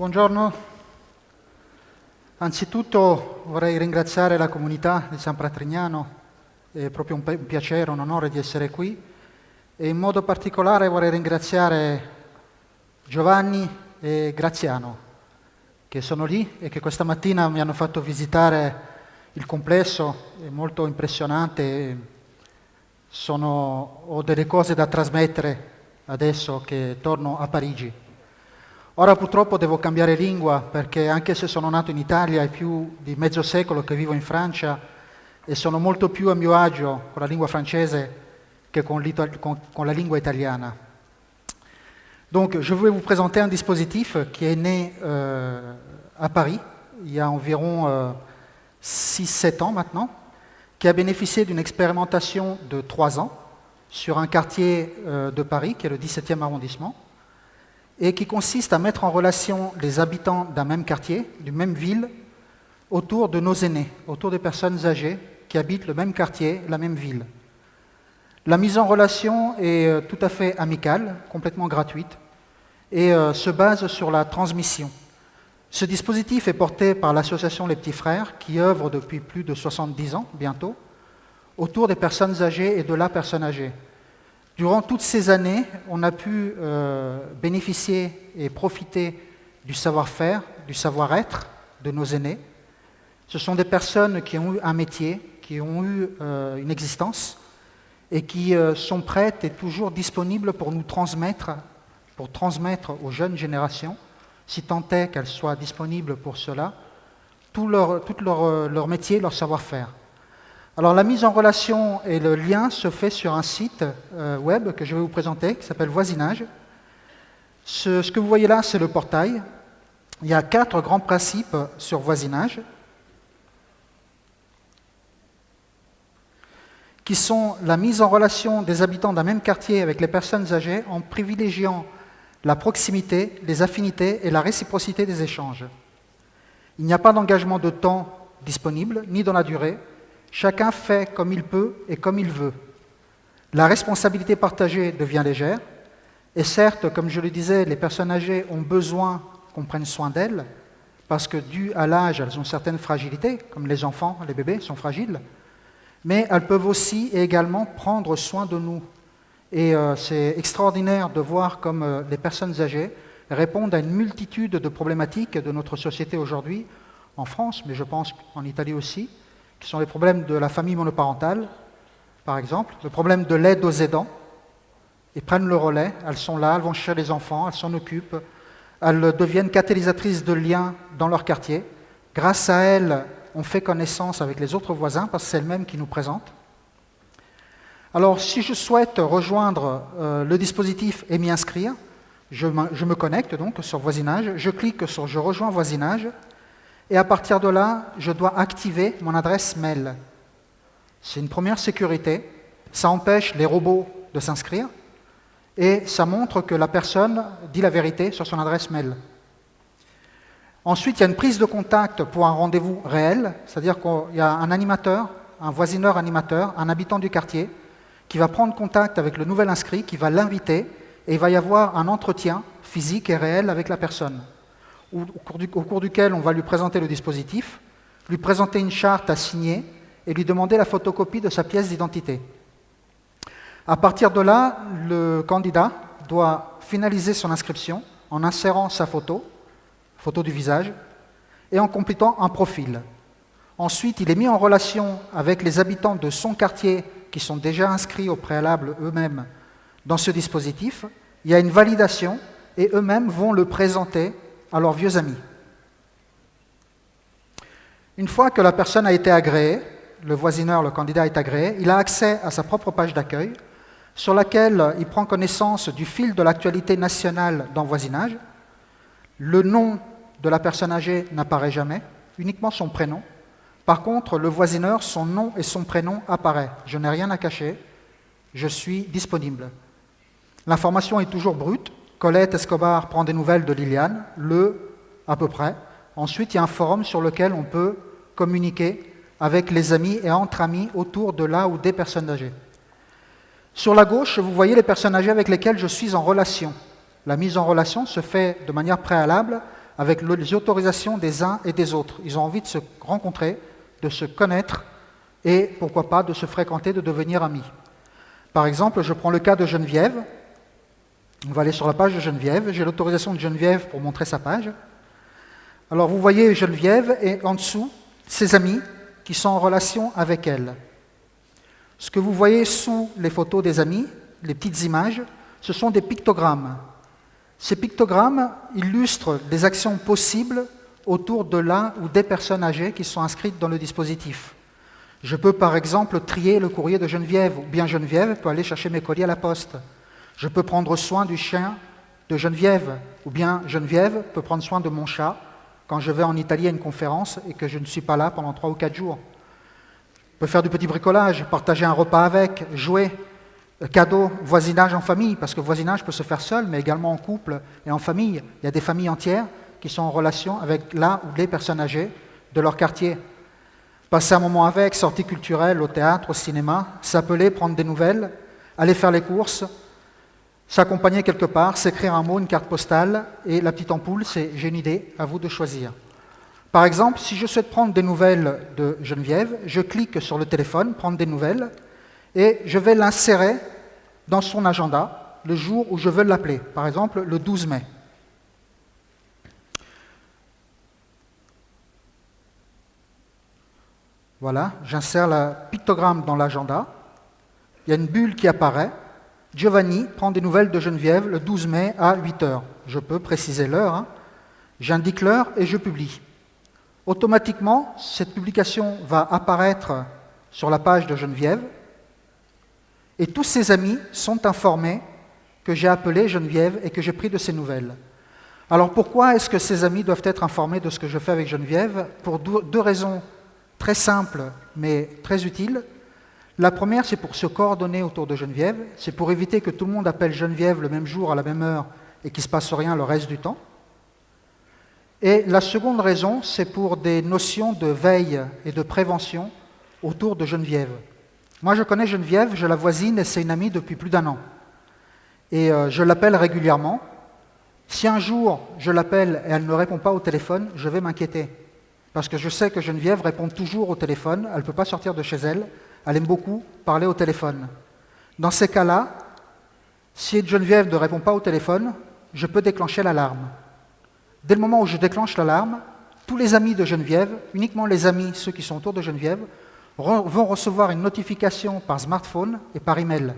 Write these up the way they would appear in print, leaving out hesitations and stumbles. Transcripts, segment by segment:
Buongiorno, anzitutto vorrei ringraziare la comunità di San Pratrignano, è proprio un piacere, un onore di essere qui e in modo particolare vorrei ringraziare Giovanni e Graziano che sono lì e che questa mattina mi hanno fatto visitare il complesso, è molto impressionante, ho delle cose da trasmettere adesso che torno a Parigi. Ora purtroppo devo cambiare lingua perché anche se sono nato in Italia è più di mezzo secolo che vivo in Francia e sono molto più a mio agio con la lingua francese che con la lingua italiana. Donc je vais vous présenter un dispositif qui est né à Paris il y a environ 6-7 ans maintenant, qui a bénéficié d'une expérimentation de 3 ans sur un quartier de Paris qui est le 17e arrondissement, et qui consiste à mettre en relation les habitants d'un même quartier, d'une même ville, autour de nos aînés, autour des personnes âgées qui habitent le même quartier, la même ville. La mise en relation est tout à fait amicale, complètement gratuite, et se base sur la transmission. Ce dispositif est porté par l'association Les Petits Frères, qui œuvre depuis plus de 70 ans, bientôt, autour des personnes âgées et de la personne âgée. Durant toutes ces années, on a pu bénéficier et profiter du savoir-faire, du savoir-être de nos aînés. Ce sont des personnes qui ont eu un métier, qui ont eu une existence et qui sont prêtes et toujours disponibles pour nous transmettre, aux jeunes générations, si tant est qu'elles soient disponibles pour cela, tout leur métier, leur savoir-faire. Alors la mise en relation et le lien se fait sur un site web que je vais vous présenter, qui s'appelle Voisinage. Ce que vous voyez là, c'est le portail. Il y a 4 grands principes sur Voisinage, qui sont la mise en relation des habitants d'un même quartier avec les personnes âgées en privilégiant la proximité, les affinités et la réciprocité des échanges. Il n'y a pas d'engagement de temps disponible, ni dans la durée. Chacun fait comme il peut et comme il veut. La responsabilité partagée devient légère, et certes, comme je le disais, les personnes âgées ont besoin qu'on prenne soin d'elles, parce que dû à l'âge, elles ont certaines fragilités, comme les enfants, les bébés sont fragiles, mais elles peuvent aussi et également prendre soin de nous. Et c'est extraordinaire de voir comme les personnes âgées répondent à une multitude de problématiques de notre société aujourd'hui, en France, mais je pense en Italie aussi, qui sont les problèmes de la famille monoparentale, par exemple, le problème de l'aide aux aidants. Ils prennent le relais, elles sont là, elles vont chercher les enfants, elles s'en occupent, elles deviennent catalysatrices de liens dans leur quartier. Grâce à elles, on fait connaissance avec les autres voisins, parce que c'est elles-mêmes qui nous présentent. Alors, si je souhaite rejoindre le dispositif et m'y inscrire, je me connecte donc sur Voisinage, je clique sur « Je rejoins Voisinage », et à partir de là, je dois activer mon adresse mail. C'est une première sécurité. Ça empêche les robots de s'inscrire et ça montre que la personne dit la vérité sur son adresse mail. Ensuite, il y a une prise de contact pour un rendez-vous réel, c'est-à-dire qu'il y a un animateur, un voisineur animateur, un habitant du quartier qui va prendre contact avec le nouvel inscrit, qui va l'inviter et il va y avoir un entretien physique et réel avec la personne, au cours duquel on va lui présenter le dispositif, lui présenter une charte à signer et lui demander la photocopie de sa pièce d'identité. À partir de là, le candidat doit finaliser son inscription en insérant sa photo du visage, et en complétant un profil. Ensuite, il est mis en relation avec les habitants de son quartier qui sont déjà inscrits au préalable eux-mêmes dans ce dispositif. Il y a une validation et eux-mêmes vont le présenter à leurs vieux amis. Une fois que la personne a été agréée, le voisineur, le candidat est agréé, il a accès à sa propre page d'accueil sur laquelle il prend connaissance du fil de l'actualité nationale dans Voisinage. Le nom de la personne âgée n'apparaît jamais, uniquement son prénom. Par contre, le voisineur, son nom et son prénom apparaissent. Je n'ai rien à cacher, je suis disponible. L'information est toujours brute. Colette Escobar prend des nouvelles de Liliane, à peu près. Ensuite, il y a un forum sur lequel on peut communiquer avec les amis et entre amis autour de la ou des personnes âgées. Sur la gauche, vous voyez les personnes âgées avec lesquelles je suis en relation. La mise en relation se fait de manière préalable avec les autorisations des uns et des autres. Ils ont envie de se rencontrer, de se connaître et, pourquoi pas, de se fréquenter, de devenir amis. Par exemple, je prends le cas de Geneviève. On va aller sur la page de Geneviève. J'ai l'autorisation de Geneviève pour montrer sa page. Alors, vous voyez Geneviève et en dessous, ses amis qui sont en relation avec elle. Ce que vous voyez sous les photos des amis, les petites images, ce sont des pictogrammes. Ces pictogrammes illustrent des actions possibles autour de l'un ou des personnes âgées qui sont inscrites dans le dispositif. Je peux par exemple trier le courrier de Geneviève, ou bien Geneviève peut aller chercher mes colis à la poste. Je peux prendre soin du chien de Geneviève, ou bien Geneviève peut prendre soin de mon chat quand je vais en Italie à une conférence et que je ne suis pas là pendant 3 ou 4 jours. Je peux faire du petit bricolage, partager un repas avec, jouer, cadeaux, voisinage en famille, parce que voisinage peut se faire seul, mais également en couple et en famille. Il y a des familles entières qui sont en relation avec la ou les personnes âgées de leur quartier. Passer un moment avec, sortie culturelle, au théâtre, au cinéma, s'appeler, prendre des nouvelles, aller faire les courses, s'accompagner quelque part, s'écrire un mot, une carte postale, et la petite ampoule, c'est « j'ai une idée, à vous de choisir ». Par exemple, si je souhaite prendre des nouvelles de Geneviève, je clique sur le téléphone, prendre des nouvelles, et je vais l'insérer dans son agenda le jour où je veux l'appeler, par exemple le 12 mai. Voilà, j'insère le pictogramme dans l'agenda, il y a une bulle qui apparaît, Giovanni prend des nouvelles de Geneviève le 12 mai à 8 heures. Je peux préciser l'heure, j'indique l'heure et je publie. Automatiquement, cette publication va apparaître sur la page de Geneviève et tous ses amis sont informés que j'ai appelé Geneviève et que j'ai pris de ses nouvelles. Alors pourquoi est-ce que ces amis doivent être informés de ce que je fais avec Geneviève? Pour deux raisons très simples mais très utiles. La première, c'est pour se coordonner autour de Geneviève, c'est pour éviter que tout le monde appelle Geneviève le même jour, à la même heure, et qu'il ne se passe rien le reste du temps. Et la seconde raison, c'est pour des notions de veille et de prévention autour de Geneviève. Moi, je connais Geneviève, je la voisine, et c'est une amie depuis plus d'1 an. Et je l'appelle régulièrement. Si un jour, je l'appelle et elle ne répond pas au téléphone, je vais m'inquiéter. Parce que je sais que Geneviève répond toujours au téléphone, elle ne peut pas sortir de chez elle, elle aime beaucoup parler au téléphone. Dans ces cas-là, si Geneviève ne répond pas au téléphone, je peux déclencher l'alarme. Dès le moment où je déclenche l'alarme, tous les amis de Geneviève, uniquement les amis, ceux qui sont autour de Geneviève, vont recevoir une notification par smartphone et par email.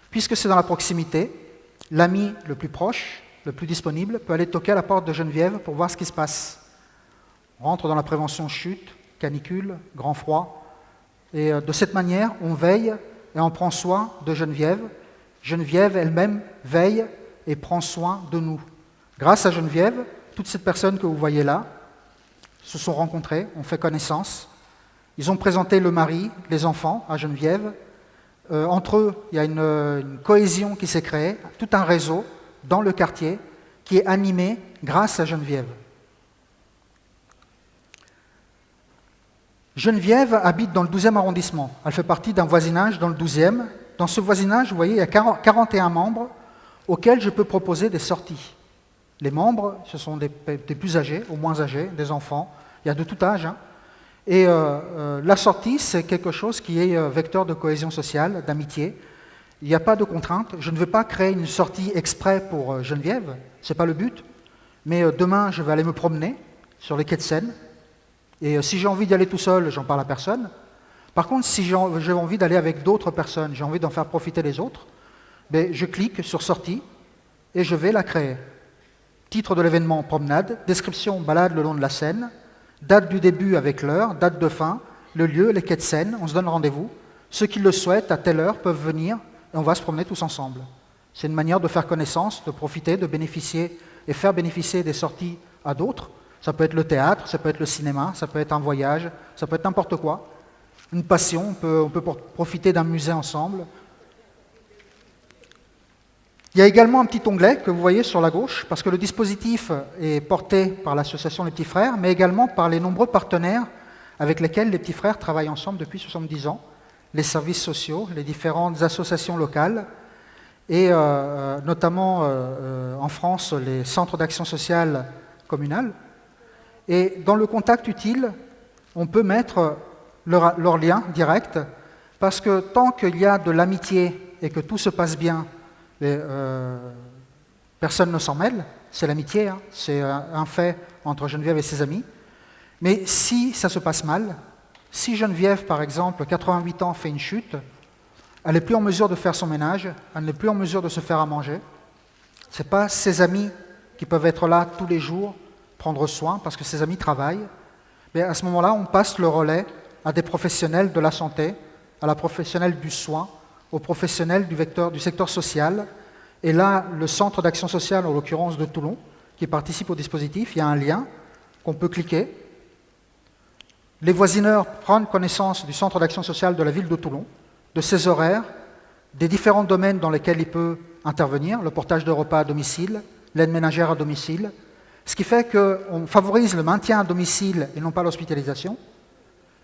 Puisque c'est dans la proximité, l'ami le plus proche, le plus disponible, peut aller toquer à la porte de Geneviève pour voir ce qui se passe. On rentre dans la prévention chute, canicule, grand froid. Et de cette manière, on veille et on prend soin de Geneviève. Geneviève elle-même veille et prend soin de nous. Grâce à Geneviève, toutes ces personnes que vous voyez là se sont rencontrées, ont fait connaissance. Ils ont présenté le mari, les enfants à Geneviève. Entre eux, il y a une cohésion qui s'est créée, tout un réseau dans le quartier qui est animé grâce à Geneviève. Geneviève habite dans le 12e arrondissement. Elle fait partie d'un voisinage dans le 12e. Dans ce voisinage, vous voyez, il y a 41 membres auxquels je peux proposer des sorties. Les membres, ce sont des plus âgés, aux moins âgés, des enfants. Il y a de tout âge. Et la sortie, c'est quelque chose qui est vecteur de cohésion sociale, d'amitié. Il n'y a pas de contrainte. Je ne veux pas créer une sortie exprès pour Geneviève, ce n'est pas le but. Mais demain, je vais aller me promener sur les quais de Seine. Et si j'ai envie d'y aller tout seul, j'en parle à personne. Par contre, si j'ai envie d'aller avec d'autres personnes, j'ai envie d'en faire profiter les autres, je clique sur sortie et je vais la créer. Titre de l'événement, promenade, description, balade le long de la Seine, date du début avec l'heure, date de fin, le lieu, les quais de Seine, on se donne rendez-vous. Ceux qui le souhaitent, à telle heure, peuvent venir et on va se promener tous ensemble. C'est une manière de faire connaissance, de profiter, de bénéficier et faire bénéficier des sorties à d'autres. Ça peut être le théâtre, ça peut être le cinéma, ça peut être un voyage, ça peut être n'importe quoi. Une passion, on peut profiter d'un musée ensemble. Il y a également un petit onglet que vous voyez sur la gauche, parce que le dispositif est porté par l'association Les Petits Frères, mais également par les nombreux partenaires avec lesquels les Petits Frères travaillent ensemble depuis 70 ans, les services sociaux, les différentes associations locales, et notamment en France, les centres d'action sociale communal. Et dans le contact utile, on peut mettre leur lien direct, parce que tant qu'il y a de l'amitié et que tout se passe bien, personne ne s'en mêle, c'est l'amitié, hein, c'est un fait entre Geneviève et ses amis. Mais si ça se passe mal, si Geneviève, par exemple, 88 ans, fait une chute, elle n'est plus en mesure de faire son ménage, elle n'est plus en mesure de se faire à manger, ce n'est pas ses amis qui peuvent être là tous les jours, prendre soin, parce que ses amis travaillent. Mais à ce moment-là, on passe le relais à des professionnels de la santé, à la professionnelle du soin, aux professionnels du secteur social. Et là, le centre d'action sociale, en l'occurrence de Toulon, qui participe au dispositif, il y a un lien qu'on peut cliquer. Les voisineurs prennent connaissance du centre d'action sociale de la ville de Toulon, de ses horaires, des différents domaines dans lesquels il peut intervenir, le portage de repas à domicile, l'aide ménagère à domicile, ce qui fait qu'on favorise le maintien à domicile et non pas l'hospitalisation.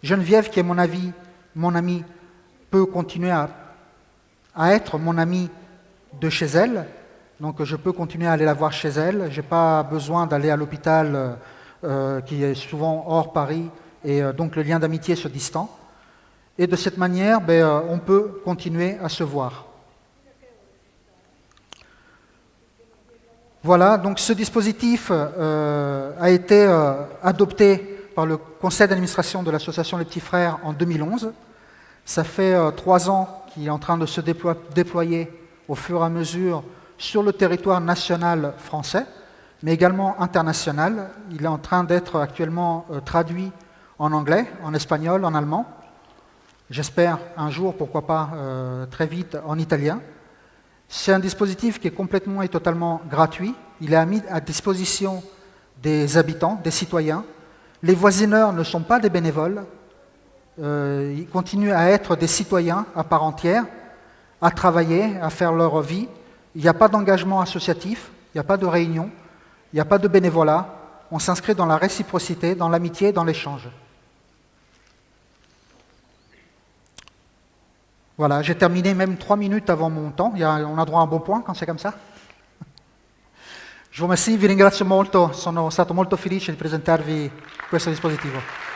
Geneviève, qui est mon amie, peut continuer à être mon amie de chez elle, donc je peux continuer à aller la voir chez elle, je n'ai pas besoin d'aller à l'hôpital qui est souvent hors Paris, et donc le lien d'amitié se distend. Et de cette manière, on peut continuer à se voir. Voilà, donc ce dispositif a été adopté par le conseil d'administration de l'association Les Petits Frères en 2011. Ça fait 3 ans qu'il est en train de se déployer au fur et à mesure sur le territoire national français, mais également international. Il est en train d'être actuellement traduit en anglais, en espagnol, en allemand. J'espère un jour, pourquoi pas très vite, en italien. C'est un dispositif qui est complètement et totalement gratuit. Il est mis à disposition des habitants, des citoyens. Les voisineurs ne sont pas des bénévoles. Ils continuent à être des citoyens à part entière, à travailler, à faire leur vie. Il n'y a pas d'engagement associatif, il n'y a pas de réunion, il n'y a pas de bénévolat. On s'inscrit dans la réciprocité, dans l'amitié, dans l'échange. Voilà, j'ai terminé même 3 minutes avant mon temps. On a droit à un bon point quand c'est comme ça. Je vous remercie, vi ringrazio molto, sono stato molto felice di presentarvi questo dispositivo.